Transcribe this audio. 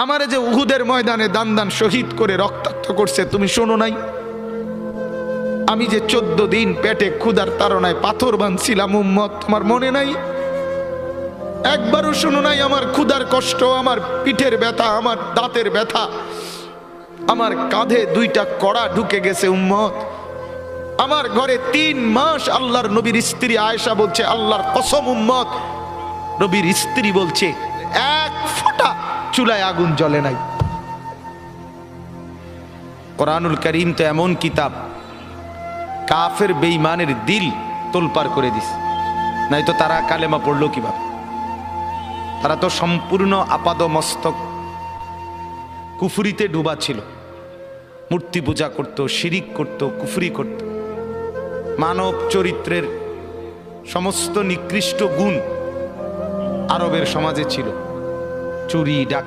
আমারে যে উহুদের ময়দানে দান দান শহীদ করে রক্তাক্ত করছে, তুমি শোনো নাই? আমি যে 14 দিন পেটে ক্ষুধার তাড়নায় পাথর বাঁধছিলাম উম্মত, তোমার মনে নাই? একবারও শোনো নাই আমার ক্ষুধার কষ্ট, আমার পিঠের ব্যথা, আমার দাঁতের ব্যথা, আমার কাঁধে 2টা কড়া ঢুকে গেছে উম্মত। আমার ঘরে 3 মাস আল্লাহর নবীর স্ত্রী আয়েশা বলছে, আল্লাহর কসম উম্মত, নবীর স্ত্রী বলছে 1 ফোঁটা চুলায় আগুন জ্বলে নাই। কোরআনুল কারীম তো এমন কিতাব, কাফের বেঈমানের দিল তোলপাড় করে দিস, নাই তো তারা কালেমা পড়লো কিভাবে? তারা তো সম্পূর্ণ আপাদমস্তক কুফরিতে ডুবা ছিল, মূর্তি পূজা করত, শিরিক করত, কুফরি করত। মানব চরিত্রের সমস্ত নিকৃষ্ট গুণ আরবের সমাজে ছিল, চুরি ডাকাতি